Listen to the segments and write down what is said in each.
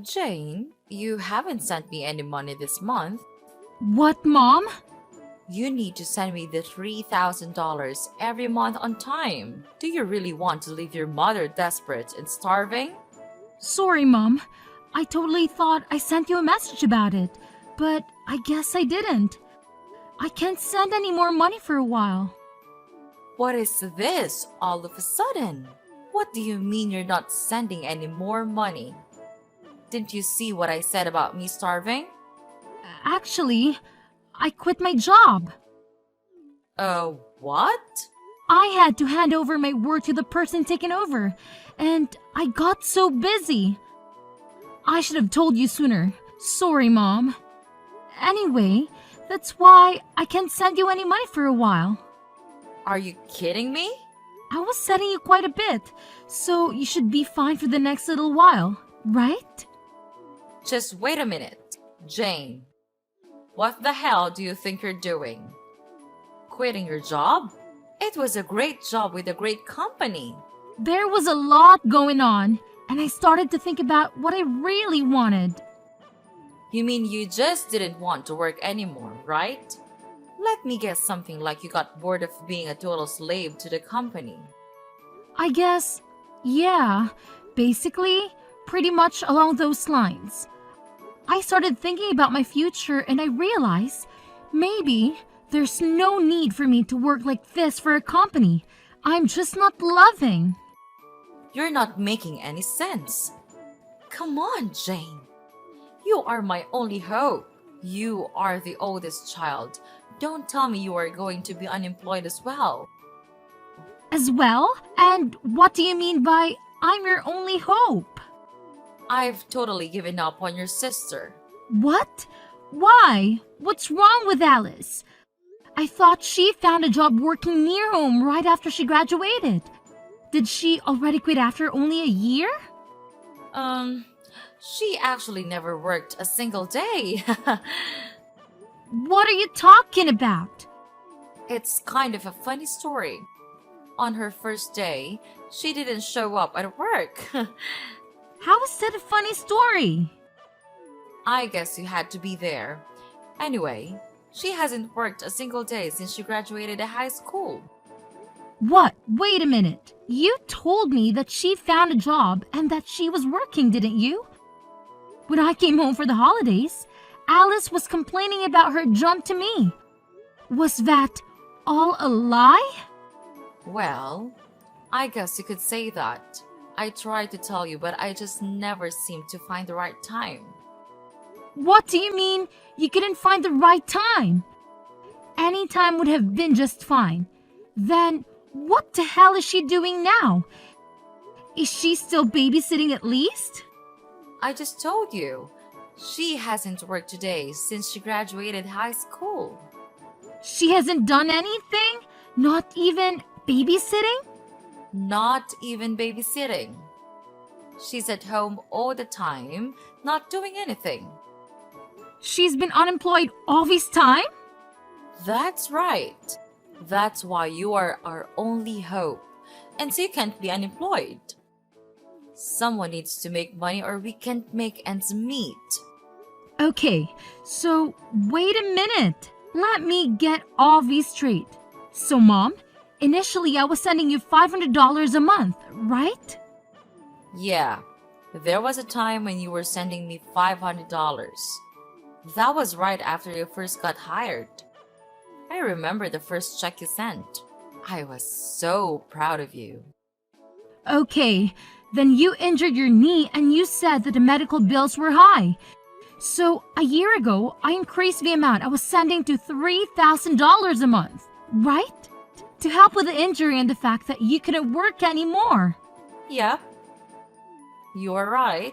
Jane, you haven't sent me any money this month. What, Mom? You need to send me the $3,000 every month on time. Do you really want to leave your mother desperate and starving? Sorry, Mom. I totally thought I sent you a message about it, but I guess I didn't. I can't send any more money for a while. What is this all of a sudden? What do you mean you're not sending any more money? Didn't you see what I said about me starving? Actually, I quit my job. What? I had to hand over my work to the person taking over, and I got so busy. I should have told you sooner. Sorry, Mom. Anyway, that's why I can't send you any money for a while. Are you kidding me? I was sending you quite a bit, so you should be fine for the next little while, right? Just wait a minute, Jane. What the hell do you think you're doing? Quitting your job? It was a great job with a great company. There was a lot going on, and I started to think about what I really wanted. You mean you just didn't want to work anymore, right? Let me guess, something like you got bored of being a total slave to the company. I guess, yeah, basically, pretty much along those lines. I started thinking about my future and I realized maybe there's no need for me to work like this for a company I'm just not loving. You're not making any sense. Come on, Jane. You are my only hope. You are the oldest child. Don't tell me you are going to be unemployed as well. As well? And what do you mean by I'm your only hope? I've totally given up on your sister. What? Why? What's wrong with Alice? I thought she found a job working near home right after she graduated. Did she already quit after only a year? She actually never worked a single day. What are you talking about? It's kind of a funny story. On her first day, she didn't show up at work. How is that a funny story? I guess you had to be there. Anyway, she hasn't worked a single day since she graduated high school. What? Wait a minute. You told me that she found a job and that she was working, didn't you? When I came home for the holidays, Alice was complaining about her jump to me. Was that all a lie? Well, I guess you could say that. I tried to tell you, but I just never seemed to find the right time. What do you mean you couldn't find the right time? Any time would have been just fine. Then what the hell is she doing now? Is she still babysitting at least? I just told you. She hasn't worked today since she graduated high school. She hasn't done anything? Not even babysitting? Not even babysitting. She's at home all the time, not doing anything. She's been unemployed all this time? That's right. That's why you are our only hope. And so you can't be unemployed. Someone needs to make money or we can't make ends meet. Okay, so wait a minute. Let me get all these straight. So, Mom, initially I was sending you $500 a month, right? Yeah, there was a time when you were sending me $500. That was right after you first got hired. I remember the first check you sent. I was so proud of you. Okay, then you injured your knee and you said that the medical bills were high. So a year ago, I increased the amount I was sending to $3,000 a month, right? To help with the injury and the fact that you couldn't work anymore. Yep, you are right.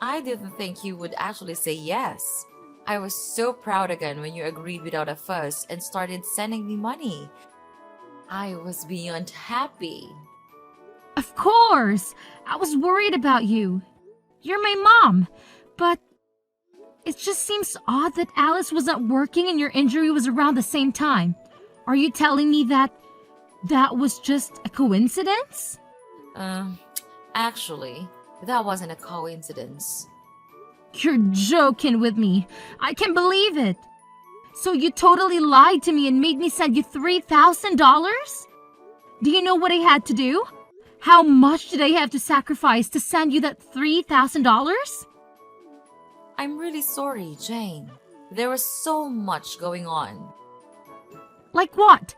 I didn't think you would actually say yes. I was so proud again when you agreed without a fuss and started sending me money. I was beyond happy. Of course! I was worried about you. You're my mom. But it just seems odd that Alice was not working and your injury was around the same time. Are you telling me that was just a coincidence? Actually, That wasn't a coincidence. You're joking with me. I can't believe it. So you totally lied to me and made me send you $3,000? Do you know what I had to do? How much did I have to sacrifice to send you that $3,000? I'm really sorry, Jane. There was so much going on. Like what?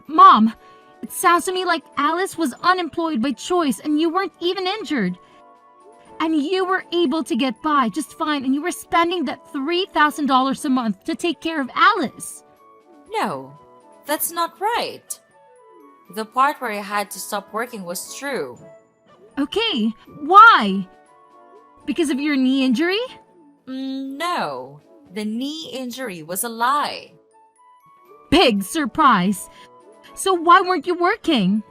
Mom, it sounds to me like Alice was unemployed by choice and you weren't even injured. And you were able to get by just fine and you were spending that $3,000 a month to take care of Alice. No, that's not right. The part where I had to stop working was true. Okay, why? Because of your knee injury? No, the knee injury was a lie. Big surprise. So why weren't you working?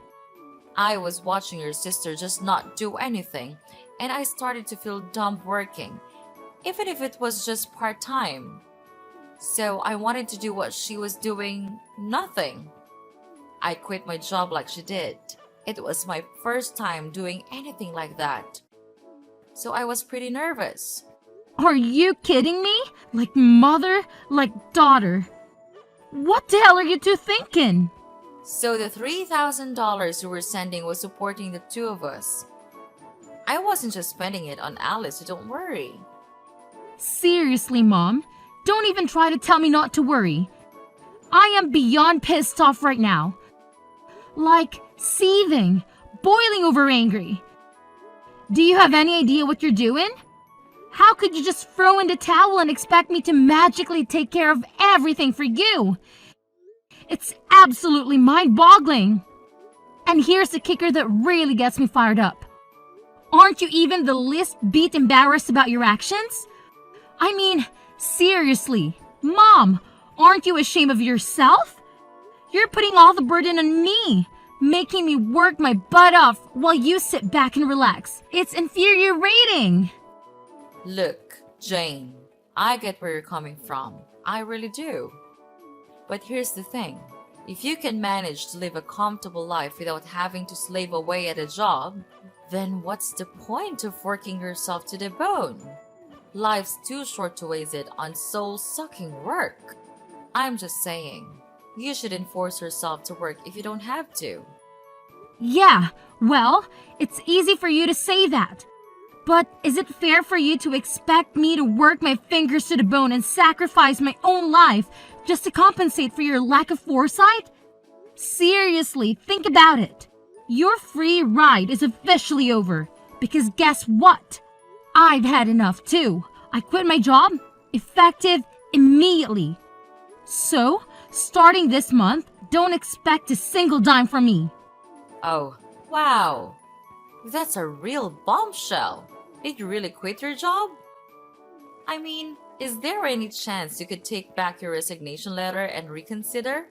I was watching your sister just not do anything, and I started to feel dumb working, even if it was just part-time. So I wanted to do what she was doing, nothing. I quit my job like she did. It was my first time doing anything like that. So I was pretty nervous. Are you kidding me? Like mother, like daughter. What the hell are you two thinking? So the $3,000 you were sending was supporting the two of us. I wasn't just spending it on Alice, so don't worry. Seriously, Mom, don't even try to tell me not to worry. I am beyond pissed off right now. Like seething, boiling over angry. Do you have any idea what you're doing? How could you just throw in the towel and expect me to magically take care of everything for you? It's absolutely mind-boggling. And here's the kicker that really gets me fired up. Aren't you even the least bit embarrassed about your actions? I mean, seriously, Mom, aren't you ashamed of yourself? You're putting all the burden on me, making me work my butt off while you sit back and relax. It's infuriating. Look, Jane, I get where you're coming from. I really do. But here's the thing. If you can manage to live a comfortable life without having to slave away at a job, then what's the point of working yourself to the bone? Life's too short to waste it on soul-sucking work. I'm just saying, you shouldn't force yourself to work if you don't have to. Yeah, well, it's easy for you to say that. But is it fair for you to expect me to work my fingers to the bone and sacrifice my own life just to compensate for your lack of foresight? Seriously, think about it. Your free ride is officially over. Because guess what? I've had enough too. I quit my job, effective immediately. So, starting this month, don't expect a single dime from me. Oh, wow. That's a real bombshell. Did you really quit your job? I mean, is there any chance you could take back your resignation letter and reconsider?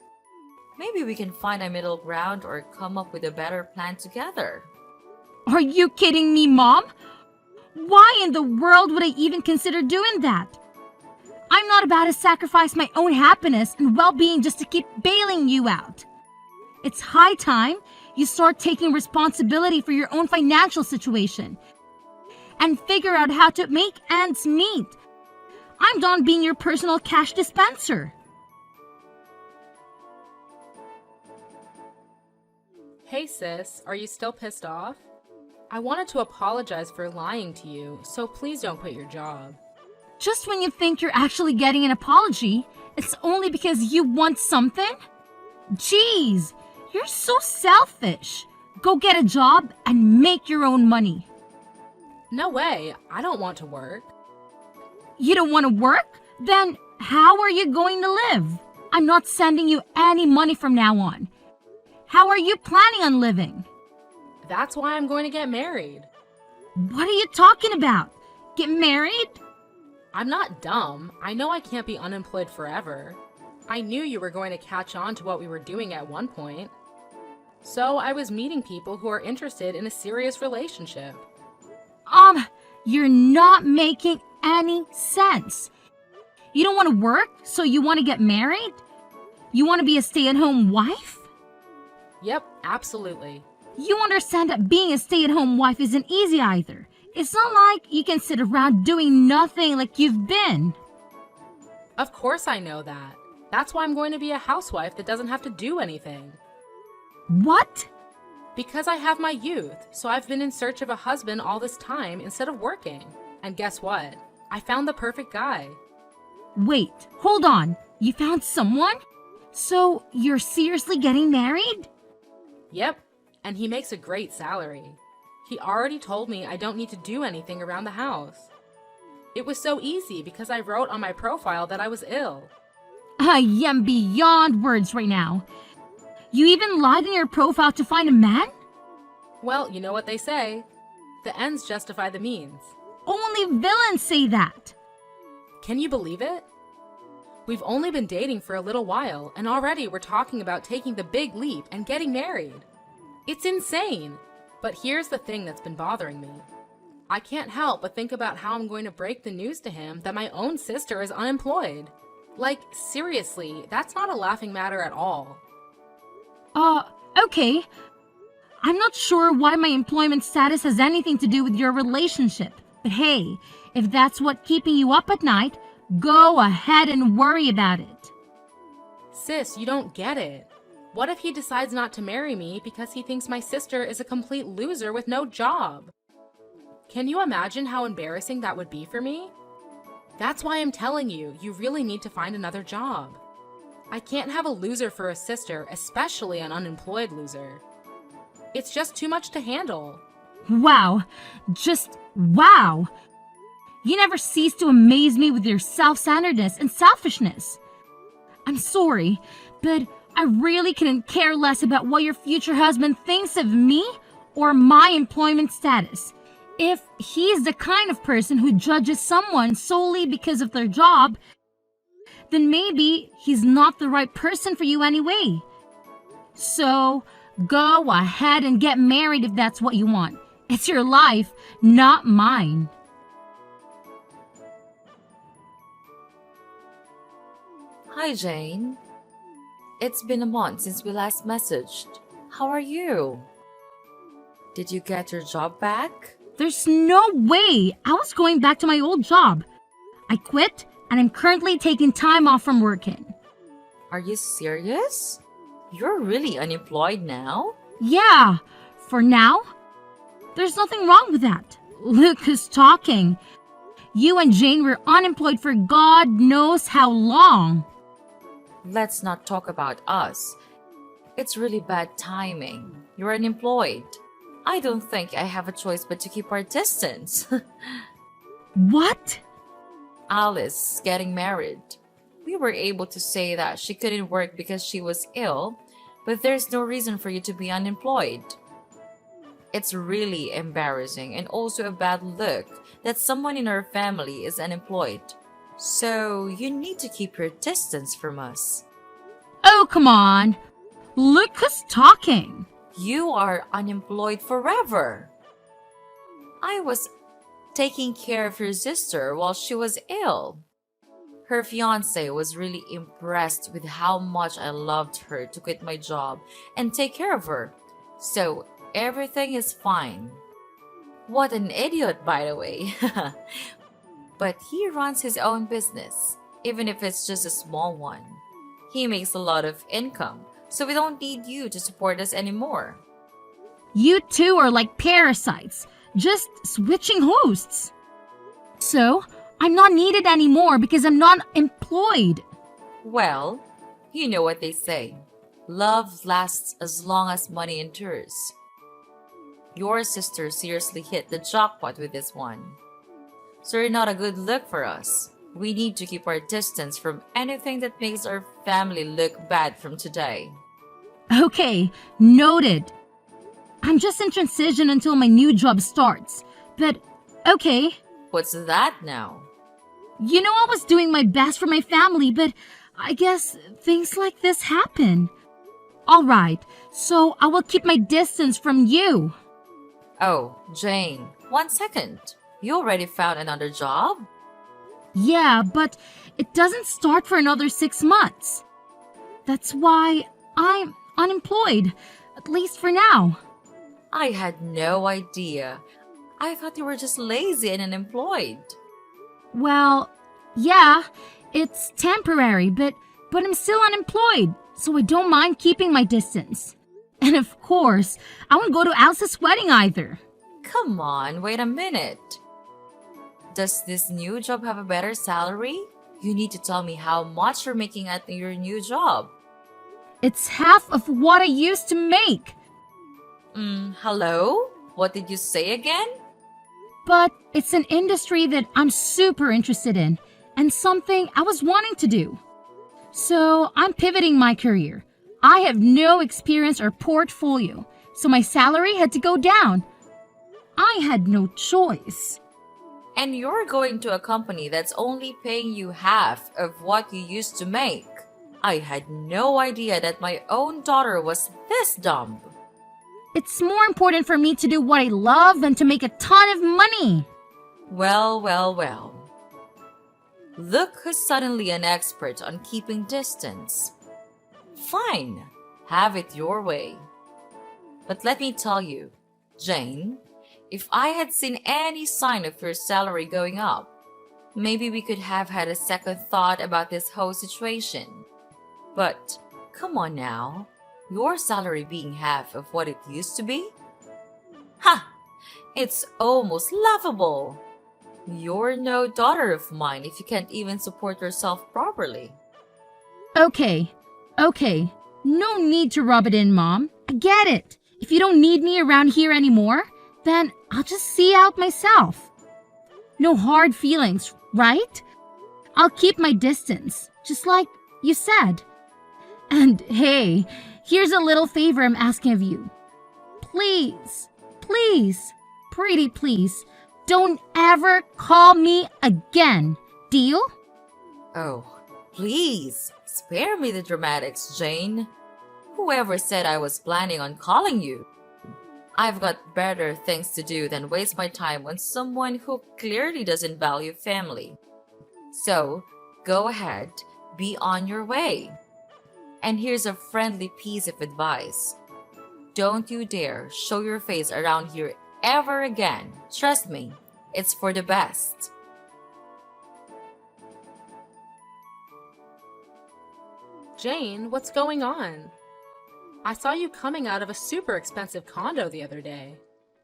Maybe we can find a middle ground or come up with a better plan together. Are you kidding me, Mom? Why in the world would I even consider doing that? I'm not about to sacrifice my own happiness and well-being just to keep bailing you out. It's high time you start taking responsibility for your own financial situation and figure out how to make ends meet. I'm done being your personal cash dispenser. Hey sis, are you still pissed off? I wanted to apologize for lying to you, so please don't quit your job. Just when you think you're actually getting an apology, it's only because you want something? Jeez, you're so selfish. Go get a job and make your own money. No way, I don't want to work. You don't want to work? Then how are you going to live? I'm not sending you any money from now on. How are you planning on living? That's why I'm going to get married. What are you talking about? Get married? I'm not dumb. I know I can't be unemployed forever. I knew you were going to catch on to what we were doing at one point. So I was meeting people who are interested in a serious relationship. You're not making any sense. You don't want to work, so you want to get married? You want to be a stay-at-home wife? Yep, absolutely. You understand that being a stay-at-home wife isn't easy either. It's not like you can sit around doing nothing like you've been. Of course I know that. That's why I'm going to be a housewife that doesn't have to do anything. What? Because I have my youth, so I've been in search of a husband all this time instead of working. And guess what? I found the perfect guy. Wait, hold on. You found someone? So you're seriously getting married? Yep, and he makes a great salary. He already told me I don't need to do anything around the house. It was so easy because I wrote on my profile that I was ill. I am beyond words right now. You even lied in your profile to find a man? Well, you know what they say. The ends justify the means. Only villains say that. Can you believe it? We've only been dating for a little while, and already we're talking about taking the big leap and getting married. It's insane. But here's the thing that's been bothering me. I can't help but think about how I'm going to break the news to him that my own sister is unemployed. Like, seriously, that's not a laughing matter at all. Okay. I'm not sure why my employment status has anything to do with your relationship. But hey, if that's what's keeping you up at night, go ahead and worry about it. Sis, you don't get it. What if he decides not to marry me because he thinks my sister is a complete loser with no job? Can you imagine how embarrassing that would be for me? That's why I'm telling you, you really need to find another job. I can't have a loser for a sister, especially an unemployed loser. It's just too much to handle. Wow. Just wow. You never cease to amaze me with your self-centeredness and selfishness. I'm sorry, but I really couldn't care less about what your future husband thinks of me or my employment status. If he's the kind of person who judges someone solely because of their job, then maybe he's not the right person for you anyway. So, go ahead and get married if that's what you want. It's your life, not mine. Hi, Jane. It's been a month since we last messaged. How are you? Did you get your job back? There's no way I was going back to my old job. I quit and I'm currently taking time off from working. Are you serious? You're really unemployed now? Yeah, for now. There's nothing wrong with that. Look who's talking. You and Jane were unemployed for God knows how long. Let's not talk about us. It's really bad timing. You're unemployed. I don't think I have a choice but to keep our distance. What? Alice is getting married. We were able to say that she couldn't work because she was ill, but there's no reason for you to be unemployed. It's really embarrassing and also a bad look that someone in our family is unemployed. So you need to keep your distance from us. Oh, come on. Look who's talking. You are unemployed forever. I was taking care of your sister while she was ill. Her fiance was really impressed with how much I loved her to quit my job and take care of her. So everything is fine. What an idiot, by the way. But he runs his own business, even if it's just a small one. He makes a lot of income, so we don't need you to support us anymore. You two are like parasites, just switching hosts. So, I'm not needed anymore because I'm not employed. Well, you know what they say. Love lasts as long as money endures. Your sister seriously hit the jackpot with this one. So you're not a good look for us. We need to keep our distance from anything that makes our family look bad from today. Okay, noted. I'm just in transition until my new job starts. But, okay. What's that now? You know I was doing my best for my family, but I guess things like this happen. Alright, so I will keep my distance from you. Oh, Jane, 1 second. You already found another job? Yeah, but it doesn't start for another 6 months. That's why I'm unemployed, at least for now. I had no idea. I thought you were just lazy and unemployed. Well, yeah, it's temporary, but I'm still unemployed, so I don't mind keeping my distance. And of course, I won't go to Alice's wedding either. Come on, wait a minute. Does this new job have a better salary? You need to tell me how much you're making at your new job. It's half of what I used to make. Hello? What did you say again? But it's an industry that I'm super interested in and something I was wanting to do. So I'm pivoting my career. I have no experience or portfolio, so my salary had to go down. I had no choice. And you're going to a company that's only paying you half of what you used to make. I had no idea that my own daughter was this dumb. It's more important for me to do what I love than to make a ton of money. Well, well, well. Look who's suddenly an expert on keeping distance. Fine, have it your way. But let me tell you, Jane, if I had seen any sign of your salary going up, maybe we could have had a second thought about this whole situation. But come on now, your salary being half of what it used to be? Ha! It's almost laughable. You're no daughter of mine if you can't even support yourself properly. Okay, no need to rub it in, Mom. I get it. If you don't need me around here anymore, then I'll just see out myself. No hard feelings, right? I'll keep my distance, just like you said. And hey, here's a little favor I'm asking of you. Please, pretty please, don't ever call me again. Deal? Oh, please, spare me the dramatics, Jane. Whoever said I was planning on calling you? I've got better things to do than waste my time on someone who clearly doesn't value family. So, go ahead, be on your way. And here's a friendly piece of advice. Don't you dare show your face around here ever again. Trust me, it's for the best. Jane, what's going on? I saw you coming out of a super expensive condo the other day.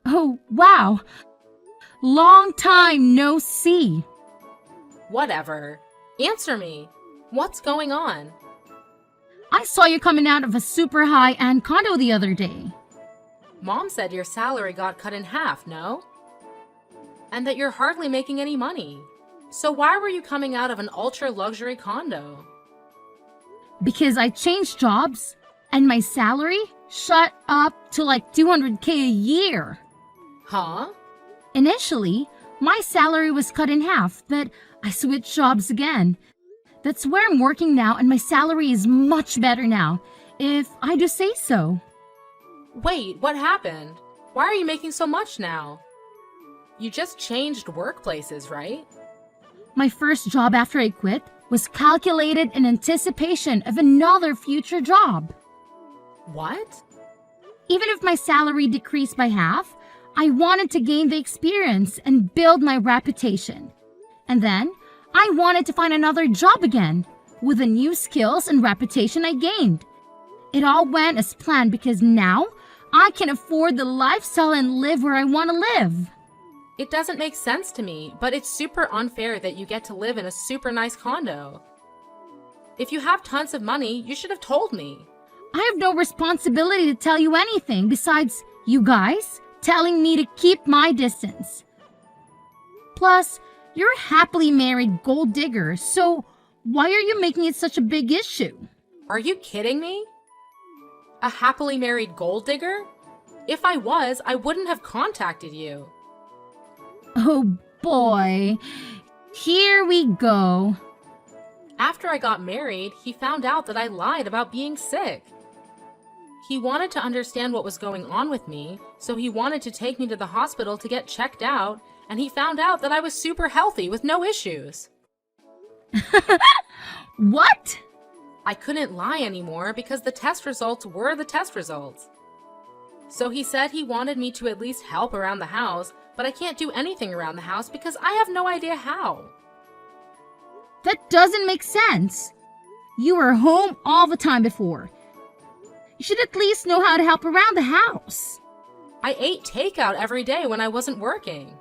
Oh, wow. Long time no see. Whatever. Answer me. What's going on? I saw you coming out of a super high-end condo the other day. Mom said your salary got cut in half, no? And that you're hardly making any money. So why were you coming out of an ultra-luxury condo? Because I changed jobs and my salary shot up to like $200K a year. Huh? Initially, my salary was cut in half, but I switched jobs again. That's where I'm working now, and my salary is much better now, if I do say so. Wait, what happened? Why are you making so much now? You just changed workplaces, right? My first job after I quit was calculated in anticipation of another future job. What? Even if my salary decreased by half, I wanted to gain the experience and build my reputation. And then, I wanted to find another job again, with the new skills and reputation I gained. It all went as planned because now, I can afford the lifestyle and live where I want to live. It doesn't make sense to me, but it's super unfair that you get to live in a super nice condo. If you have tons of money, you should have told me. I have no responsibility to tell you anything besides you guys telling me to keep my distance. Plus, you're a happily married gold digger, so why are you making it such a big issue? Are you kidding me? A happily married gold digger? If I was, I wouldn't have contacted you. Oh boy, here we go. After I got married, he found out that I lied about being sick. He wanted to understand what was going on with me, so he wanted to take me to the hospital to get checked out, and he found out that I was super healthy with no issues. What? I couldn't lie anymore because the test results were the test results. So he said he wanted me to at least help around the house, but I can't do anything around the house because I have no idea how. That doesn't make sense. You were home all the time before. You should at least know how to help around the house. I ate takeout every day when I wasn't working.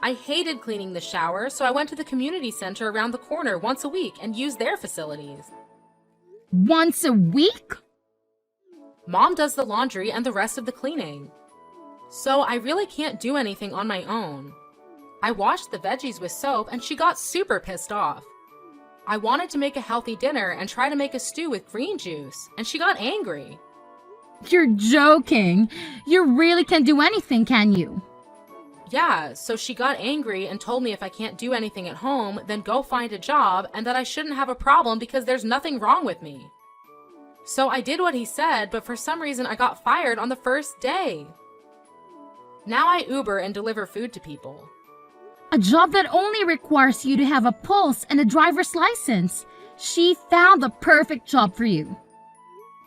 I hated cleaning the shower, so I went to the community center around the corner once a week and used their facilities. Once a week? Mom does the laundry and the rest of the cleaning. So I really can't do anything on my own. I washed the veggies with soap and she got super pissed off. I wanted to make a healthy dinner and try to make a stew with green juice, and she got angry. You're joking. You really can't do anything, can you? Yeah, so she got angry and told me if I can't do anything at home, then go find a job and that I shouldn't have a problem because there's nothing wrong with me. So I did what he said, but for some reason I got fired on the first day. Now I Uber and deliver food to people. A job that only requires you to have a pulse and a driver's license. She found the perfect job for you.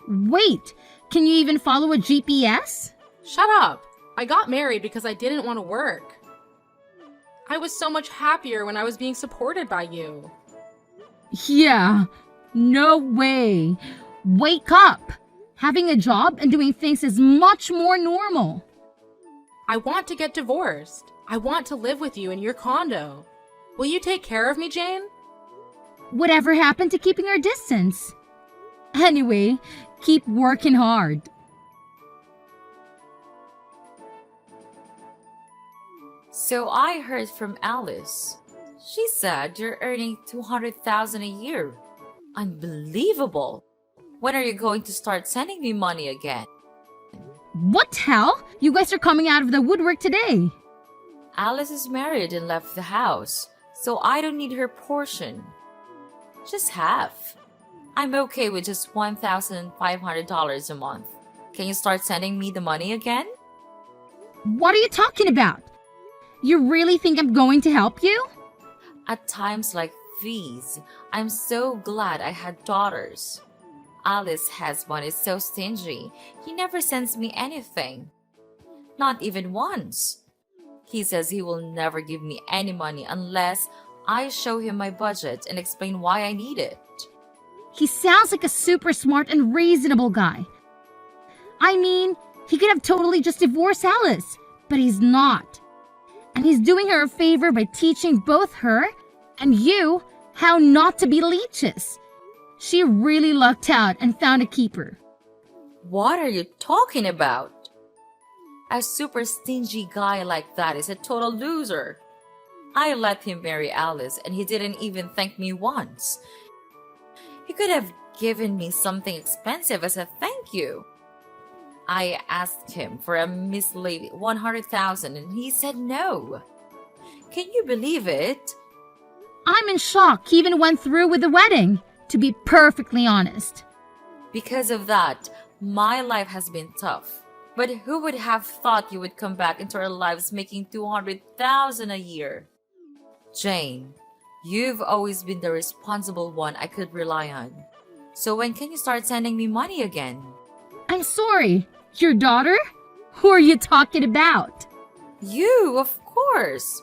Wait, can you even follow a GPS? Shut up! I got married because I didn't want to work. I was so much happier when I was being supported by you. Yeah, no way. Wake up. Having a job and doing things is much more normal. I want to get divorced. I want to live with you in your condo. Will you take care of me, Jane? Whatever happened to keeping our distance? Anyway, keep working hard. So I heard from Alice. She said you're earning $200,000 a year. Unbelievable. When are you going to start sending me money again? What hell? You guys are coming out of the woodwork today. Alice is married and left the house, so I don't need her portion. Just half. I'm okay with just $1,500 a month. Can you start sending me the money again? What are you talking about? You really think I'm going to help you? At times like these, I'm so glad I had daughters. Alice's husband is so stingy. He never sends me anything. Not even once. He says he will never give me any money unless I show him my budget and explain why I need it. He sounds like a super smart and reasonable guy. I mean, he could have totally just divorced Alice, but he's not. And he's doing her a favor by teaching both her and you how not to be leeches. She really lucked out and found a keeper. What are you talking about? A super stingy guy like that is a total loser. I let him marry Alice and he didn't even thank me once. He could have given me something expensive as a thank you. I asked him for a measly $100,000 and he said no. Can you believe it? I'm in shock he even went through with the wedding, to be perfectly honest. Because of that, my life has been tough. But who would have thought you would come back into our lives making $200,000 a year? Jane, you've always been the responsible one I could rely on. So when can you start sending me money again? I'm sorry, your daughter? Who are you talking about? You, of course.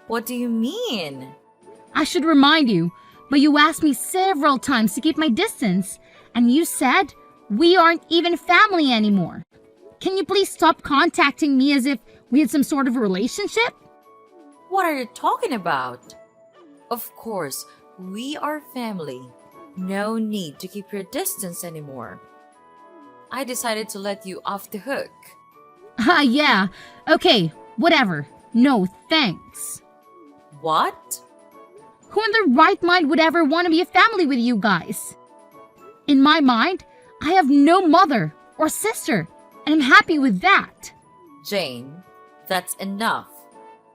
What do you mean? I should remind you, but you asked me several times to keep my distance, and you said we aren't even family anymore. Can you please stop contacting me as if we had some sort of relationship? What are you talking about? Of course, we are family. No need to keep your distance anymore. I decided to let you off the hook. Yeah. Okay, whatever. No, thanks. What? Who in their right mind would ever want to be a family with you guys? In my mind, I have no mother or sister, and I'm happy with that. Jane, that's enough.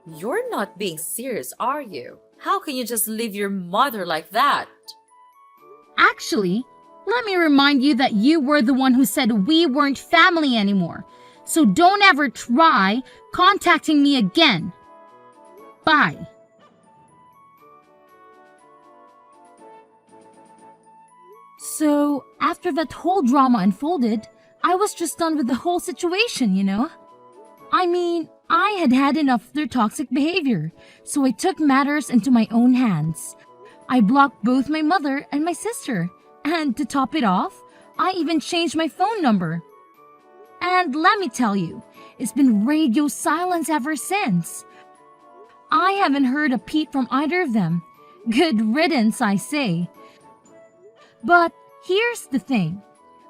You're not being serious, are you? How can you just leave your mother like that? Actually, let me remind you that you were the one who said we weren't family anymore. So don't ever try contacting me again. Bye. So, after that whole drama unfolded, I was just done with the whole situation, you know? I mean, I had had enough of their toxic behavior, so I took matters into my own hands. I blocked both my mother and my sister, and to top it off, I even changed my phone number. And let me tell you, it's been radio silence ever since. I haven't heard a peep from either of them. Good riddance, I say. But here's the thing.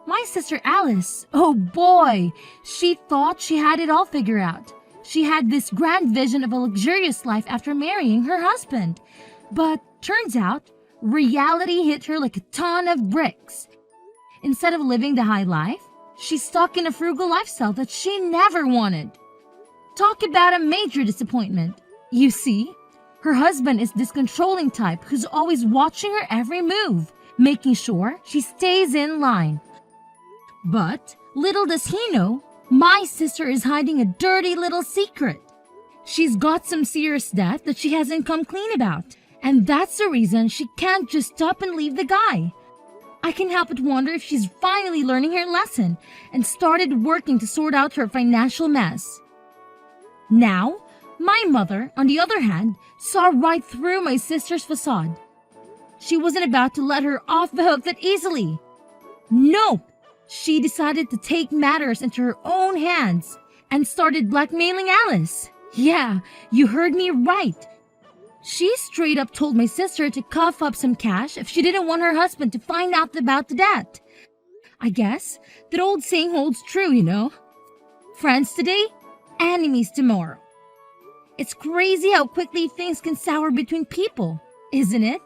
My sister Alice, oh boy, she thought she had it all figured out. She had this grand vision of a luxurious life after marrying her husband. But turns out, reality hit her like a ton of bricks. Instead of living the high life, she's stuck in a frugal lifestyle that she never wanted. Talk about a major disappointment. You see, her husband is this controlling type who's always watching her every move, making sure she stays in line. But little does he know, my sister is hiding a dirty little secret. She's got some serious debt that she hasn't come clean about, and that's the reason she can't just stop and leave the guy. I can help but wonder if she's finally learning her lesson and started working to sort out her financial mess. Now, my mother, on the other hand, saw right through my sister's facade. She wasn't about to let her off the hook that easily. Nope. She decided to take matters into her own hands and started blackmailing Alice. Yeah, you heard me right. She straight up told my sister to cough up some cash if she didn't want her husband to find out about the debt. I guess that old saying holds true, you know. Friends today, enemies tomorrow. It's crazy how quickly things can sour between people, isn't it?